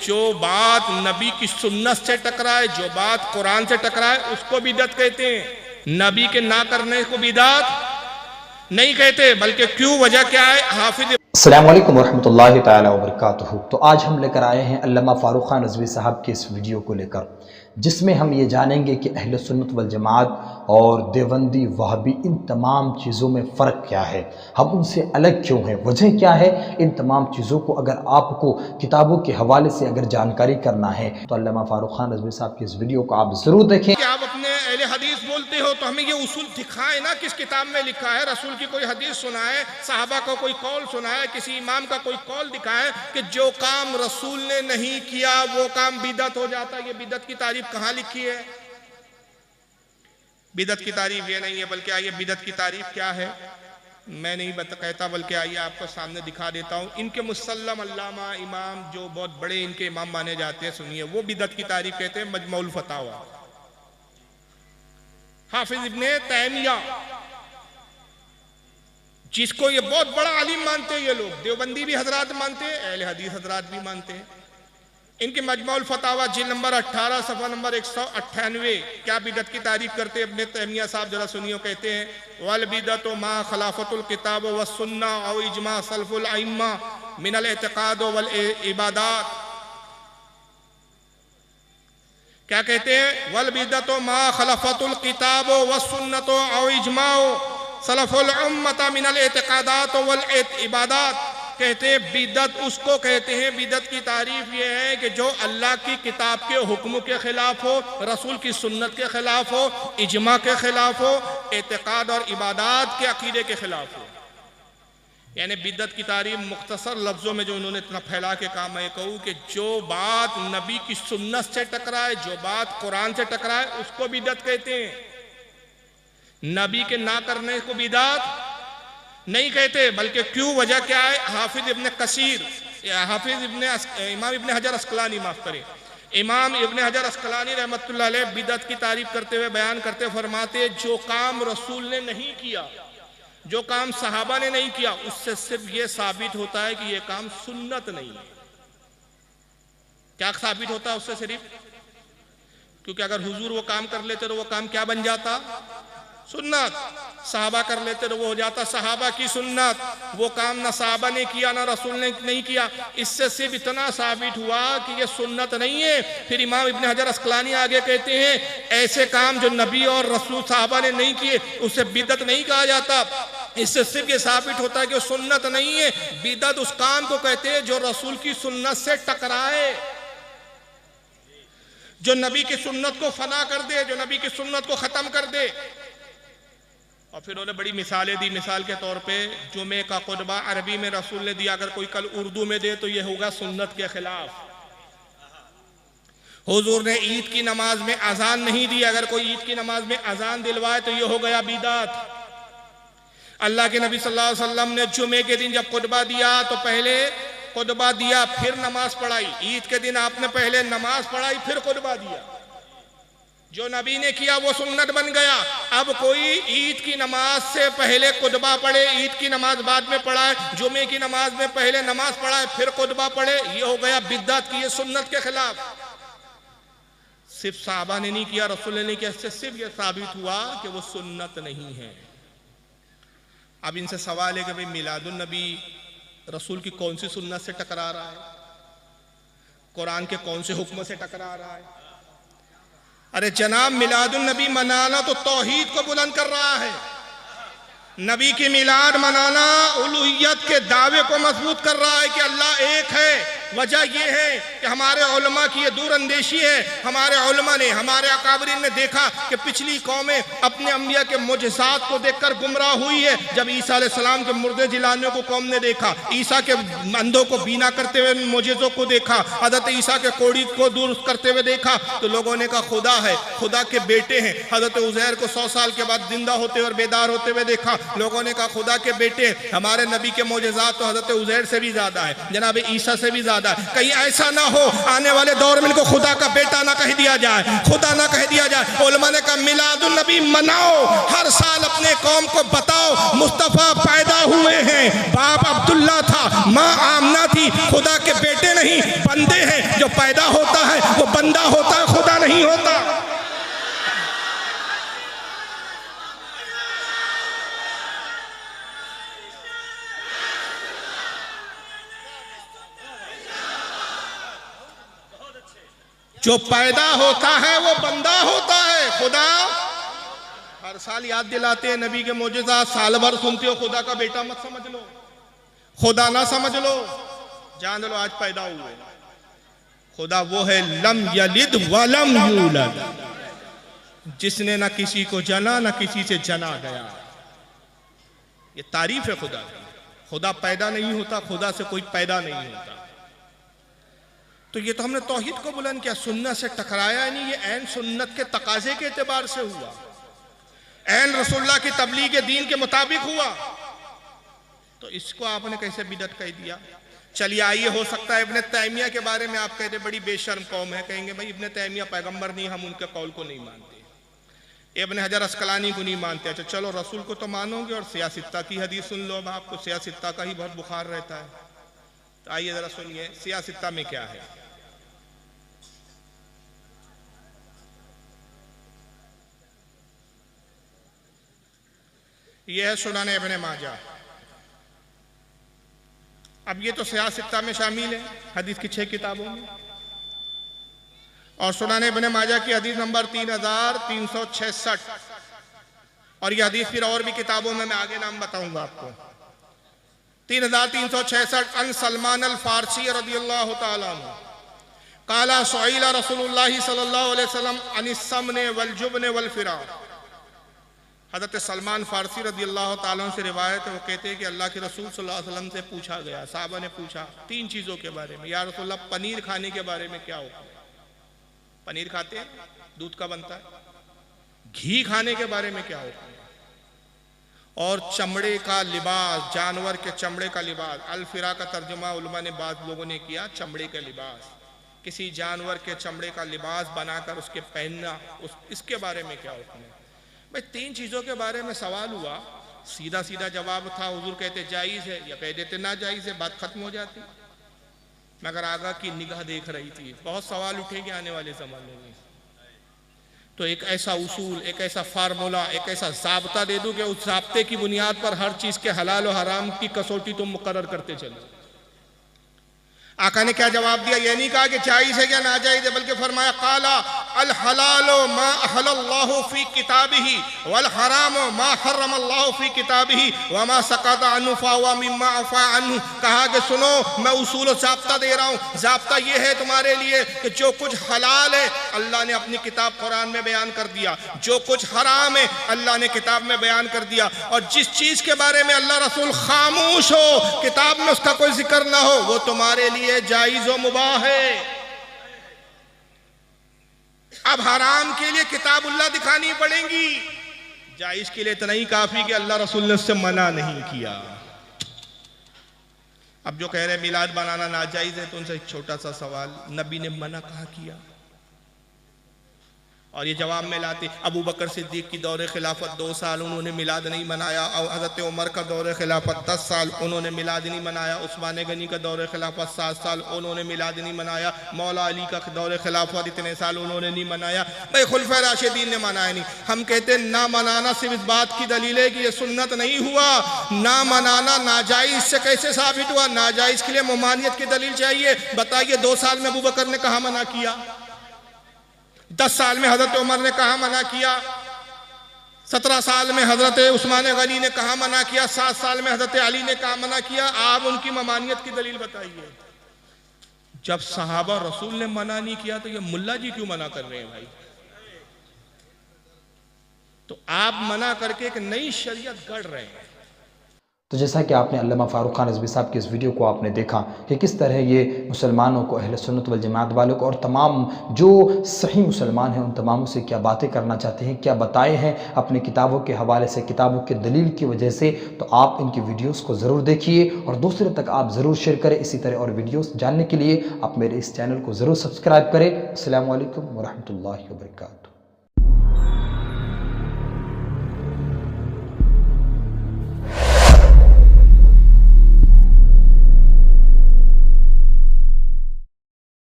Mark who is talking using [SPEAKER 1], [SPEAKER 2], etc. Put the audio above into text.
[SPEAKER 1] जो बात नबी की सुन्नत से टकराए, जो बात कुरान से टकराए, उसको बिदअत कहते हैं। नबी के ना करने को बिदअत नहीं कहते। बल्कि क्यों, वजह क्या है? हाफिज
[SPEAKER 2] अस्सलामु अलैकुम वरहमतुल्लाहि तआला वबरकातुहू। तो आज हम लेकर आए हैं अल्लामा फारूक खान रज़वी साहब के इस वीडियो को लेकर, जिसमें हम ये जानेंगे कि अहले सुन्नत वल जमात और देवबंदी वहाबी इन तमाम चीज़ों में फ़र्क क्या है, हम उनसे अलग क्यों हैं, वजह क्या है। इन तमाम चीज़ों को अगर आपको किताबों के हवाले से अगर जानकारी करना है तो अल्लामा फारूक खान रज़वी साहब की इस वीडियो को आप ज़रूर देखें।
[SPEAKER 1] कि आप अपने अहले हदीस बोलते हो तो हमें ये उसूल दिखाए ना, किस किताब में लिखा है। रसूल की कोई हदीस सुनाए, सहाबा का कोई कौल सुनाए, किसी इमाम का कोई कौल दिखाए कि जो काम रसूल ने नहीं किया वो काम बिदअत हो जाता है। ये बिदअत की तारीफ कहाँ लिखी है? बिदअत की तारीफ ये नहीं है, बल्कि आइए बिदअत की तारीफ क्या है मैं नहीं कहता, बल्कि आइए आपको सामने दिखा देता हूँ। इनके मुसल्लम अल्लामा इमाम जो बहुत बड़े इनके इमाम माने जाते हैं, सुनिए वो बिदअत की तारीफ कहते हैं मजमुउल फतावा। हाफिज इब्ने तैमिया, जिसको ये बहुत बड़ा आलिम मानते हैं, ये लोग देवबंदी भी हजरात मानते हैं, अहले हदीस हजरात भी मानते हैं। इनके मजमुउल फतावा जिल्द नंबर 18 सफ़ा नंबर 198 क्या बिदअत की तारीफ करते हैं इब्ने तैमिया साहब, जरा सुनियो। कहते हैं वल बिदअतु मा खिलाफतुल किताब व सुन्ना औ इजमा सलफुल अइम्मा मिनल एतिकाद वल इबादात। क्या कहते हैं? वल बिदअतु मा खिलाफतुल किताब व सुन्नत औ इजमा सलफुल उम्मत मिनल एतिकादात वल इबादात। कहते हैं बिदअत उसको कहते हैं, बिदअत की तारीफ ये है कि जो अल्लाह की किताब के हुक्म के खिलाफ हो, रसूल की सुन्नत के खिलाफ हो, इजमा के खिलाफ हो, एतिकाद और इबादात के अकीदे के खिलाफ हो। यानी बिदअत की तारीफ मुख्तसर लफ्ज़ों में जो उन्होंने इतना फैला के कहा, मैं कहूँ कि जो बात नबी की सुन्नत से टकराए, जो बात कुरान से टकराए, उसको बिदअत कहते हैं। नबी के ना करने को बिदअत नहीं कहते। बल्कि क्यों, वजह क्या है? हाफिज इब्ने कसीर, इमाम इब्ने हजर अस्कलानी, माफ करें, इमाम इब्ने हजर अस्कलानी रहमतुल्लाह अलैह बिदअत की तारीफ करते हुए बयान करते फरमाते, जो काम रसूल ने नहीं किया, जो काम सहाबा ने नहीं किया, उससे सिर्फ ये साबित होता है कि ये काम सुन्नत नहीं है। क्या साबित होता है उससे? सिर्फ क्योंकि अगर हुजूर वो काम कर लेते तो वो काम क्या बन जाता? सुन्नत। सहाबा कर लेते तो वो हो जाता सहाबा की सुन्नत। वो काम ना सहाबा ने किया ना रसूल ने नहीं किया, इससे सिर्फ इतना साबित हुआ कि ये सुन्नत नहीं है। फिर इमाम इब्ने हजर अस्कलानी आगे कहते हैं ऐसे काम जो नबी और रसूल सहाबा ने नहीं किए उसे बिदअत नहीं कहा जाता। इससे सिर्फ ये साबित होता है कि सुन्नत नहीं है। बिदअत उस काम को कहते हैं जो रसूल की सुन्नत से टकराए, जो नबी की सुन्नत को फना कर दे, जो नबी की सुन्नत को खत्म कर दे। और फिर उन्होंने बड़ी मिसालें दी। मिसाल के तौर पे जुमे का खुतबा अरबी में रसूल ने दिया, अगर कोई कल उर्दू में दे तो ये होगा सुन्नत के खिलाफ। हुजूर ने ईद की नमाज में अजान नहीं दी, अगर कोई ईद की नमाज में अजान दिलवाए तो ये हो गया बिदअत। अल्लाह के नबी सल्लल्लाहु अलैहि वसल्लम ने जुमे के दिन जब खुतबा दिया तो पहले खुतबा दिया फिर नमाज पढ़ाई। ईद के दिन आपने पहले नमाज पढ़ाई फिर खुतबा दिया। जो नबी ने किया वो सुन्नत बन गया। अब कोई ईद की नमाज से पहले खुतबा पढ़े, ईद की नमाज बाद में पढ़ाए, जुमे की नमाज में पहले नमाज पढ़ाए फिर खुतबा पढ़े, ये हो गया बिदअत की, ये सुन्नत के खिलाफ। सिर्फ सहाबा ने नहीं किया, रसूल ने नहीं किया, इससे सिर्फ ये साबित हुआ कि वो सुन्नत नहीं है। अब इनसे सवाल है कि भाई मिलादुन नबी रसूल की कौन सी सुन्नत से टकरा रहा है, कुरान के कौन से हुक्म से टकरा रहा है? अरे जनाब, मिलादुन नबी मनाना तो तौहीद को बुलंद कर रहा है। नबी की मिलाद मनाना उलूहियत के दावे को मजबूत कर रहा है कि अल्लाह एक है। वजह यह है कि हमारे उलमा की ये दूर अंदेशी है। हमारे उलमा ने, हमारे अकाबरीन ने देखा कि पिछली कौमें अपने अंबिया के मुजज़ात को देखकर गुमराह हुई है। जब ईसा अलैहिस्सलाम के मुर्दे जिलाने को कौम ने देखा, ईसा के अंधों को बीना करते हुए मुजज़ों को देखा, हज़रत ईसा के कोड़ी को दूर करते हुए देखा, तो लोगों ने कहा खुदा है, खुदा के बेटे हैं। हज़रत उज़ैर को 100 साल के बाद जिंदा होते हुए और बेदार होते हुए देखा, लोगों ने कहा खुदा के बेटे। हमारे नबी के मुजज़ात तो हज़रत उज़ैर से भी ज़्यादा है, जनाब ईसा से भी ज़्यादा ज्यादा है। कहीं ऐसा ना हो आने वाले दौर में इनको खुदा का बेटा ना कह दिया जाए, खुदा ना कह दिया जाए। उलमा ने कहा मिलादुन नबी मनाओ, हर साल अपने कौम को बताओ मुस्तफ़ा पैदा हुए हैं, बाप अब्दुल्ला था, माँ आमना थी, खुदा के बेटे नहीं बंदे हैं। जो पैदा होता है वो बंदा होता है, खुदा नहीं होता। जो पैदा होता है वो बंदा होता है। खुदा हर साल याद दिलाते हैं नबी के मोजिज़ा, साल भर सुनते हो, खुदा का बेटा मत समझ लो, खुदा ना समझ लो, जान लो आज पैदा हुए। खुदा वो है लम यलिद वलम यूलद, जिसने ना किसी को जना ना किसी से जना गया। ये तारीफ है खुदा की। खुदा पैदा नहीं होता, खुदा से कोई पैदा नहीं होता। तो ये तो हमने तौहीद को बुलंद किया, सुन्नत से टकराया नहीं। ये ऐन सुन्नत के तकाजे के एतबार से हुआ, ऐन रसूलुल्लाह की तबलीग के दीन के मुताबिक हुआ। तो इसको आपने कैसे बिदअत कह दिया? चलिए आइए, हो सकता है इब्ने तैमिया के बारे में आप कहते बड़ी बेशर्म कौम है, कहेंगे भाई इब्ने तैमिया पैगंबर नहीं, हम उनके कौल को नहीं मानते, इब्ने हजर अस्कलानी को नहीं मानते। अच्छा चलो, रसूल को तो मानोगे और सियासित्ता की हदीस सुन लो। अब आपको सियासित्ता का ही बहुत बुखार रहता है, तो आइए जरा सुनिए सियासित्ता में क्या है। यह है सुनाने इब्ने माजा। अब ये तो सियासित्ता में शामिल है, हदीस की 6 किताबों में। और सुनाने इब्ने माजा की हदीस नंबर 3366, और ये हदीस फिर और भी किताबों में मैं आगे नाम बताऊंगा आपको। 3366 अन सलमान अल फारसी रदियल्लाहु ताला अन्हु काला सुइला रसूलुल्लाह सल्लल्लाहु अलैहि वसल्लम अनिस समने वल जुबने वल फिराक। हज़रत सलमान फारसी रदियल्लाहु ताला अन्हु से रिवायत है, वो कहते हैं कि अल्लाह के रसूल सल्लल्लाहु अलैहि वसल्लम से पूछा गया, साहबा ने पूछा 3 चीज़ों के बारे में, या रसूलल्लाह पनीर खाने के बारे में क्या होगा? पनीर खाते हैं, दूध का बनता है। घी खाने के बारे में क्या होगा? और चमड़े का लिबास, जानवर के चमड़े का लिबास। अल-फिरा का तर्जुमा उलमा ने बाद लोगों ने किया चमड़े का लिबास, किसी जानवर के चमड़े का लिबास बनाकर उसके पहनना, इसके बारे में क्या हुक्म है? भाई 3 चीज़ों के बारे में सवाल हुआ, सीधा सीधा जवाब था, हुजूर कहते जायज़ है या कह देते ना जायज़ है, बात खत्म हो जाती। मगर आगा की निगाह देख रही थी, बहुत सवाल उठेंगे आने वाले ज़माने में, तो एक ऐसा उसूल, एक ऐसा फार्मूला, एक ऐसा ज़ाब्ता दे दूं कि उस ज़ाब्ते की बुनियाद पर हर चीज़ के हलाल और हराम की कसौटी तुम मुकर्रर करते चलो। आका ने क्या जवाब दिया? ये नहीं कहा कि जायज़ है या नाजायज़ है, बल्कि फरमाया काला अल हलालो मा अहलल्लाहु फी किताबिही वल हरामो मा हर्रमल्लाहु फी किताबिही व मा सकता अन्हु फहुवा मिम्मा अफा अन्हु। कहा कि सुनो, मैं उसूल और ज़ाब्ता दे रहा हूँ। ज़ाब्ता ये है तुम्हारे लिए कि जो कुछ हलाल है अल्लाह ने अपनी किताब कुरान में बयान कर दिया, जो कुछ हराम है अल्लाह ने किताब में बयान कर दिया, और जिस चीज़ के बारे में अल्लाह रसूल खामोश हो, किताब में उसका कोई जिक्र ना हो, वो तुम्हारे लिए जायज़ व मुबाह है। अब हराम के लिए किताबुल्लाह दिखानी पड़ेगी, जायज़ के लिए इतना ही काफी कि अल्लाह रसूल ने उससे मना नहीं किया। अब जो कह रहे हैं मिलाद बनाना नाजायज़ है, तो उनसे एक छोटा सा सवाल, नबी ने मना कहाँ किया? और ये जवाब में लाते अबू बकर सिद्दीक की दौरे खिलाफत 2 साल उन्होंने मिलाद नहीं मनाया, और हज़रत उमर का दौरे खिलाफत 10 साल उन्होंने मिलाद नहीं मनाया, उस्मान गनी का दौरे खिलाफत 7 साल उन्होंने मिलाद नहीं मनाया, मौला अली का दौरे खिलाफत इतने साल उन्होंने नहीं मनाया, भाई खुलफा राशिदीन ने मनाया नहीं। हम कहते हैं ना मनाना सिर्फ इस बात की दलील है कि ये सुन्नत नहीं हुआ, ना मनाना नाजायज़ से कैसे साबित हुआ? नाजायज़ के लिए ममानियत की दलील चाहिए। बताइए 2 साल में अबू बकर ने कहा मना किया, 10 साल में हजरत उमर ने कहा मना किया, 17 साल में हजरत उस्मान गनी ने कहा मना किया, 7 साल में हजरत अली ने कहा मना किया। आप उनकी ममानियत की दलील बताइए। जब सहाबा रसूल ने मना नहीं किया तो ये मुल्ला जी क्यों मना कर रहे हैं भाई? तो आप मना करके एक नई शरीयत गढ़ रहे हैं।
[SPEAKER 2] तो जैसा कि आपने अल्लामा फ़ारूक ख़ान रिज़वी साहब की इस वीडियो को आपने देखा कि किस तरह ये मुसलमानों को, अहले सुन्नत वल जमात वालों को और तमाम जो सही मुसलमान हैं उन तमामों से क्या बातें करना चाहते हैं, क्या बताए हैं अपनी किताबों के हवाले से, किताबों के दलील की वजह से। तो आप इनकी वीडियोज़ को ज़रूर देखिए और दूसरे तक आप ज़रूर शेयर करें। इसी तरह और वीडियोज़ जानने के लिए आप मेरे इस चैनल को ज़रूर सब्सक्राइब करें। अस्सलामु अलैकुम व रहमतुल्लाहि व बरकातुहू।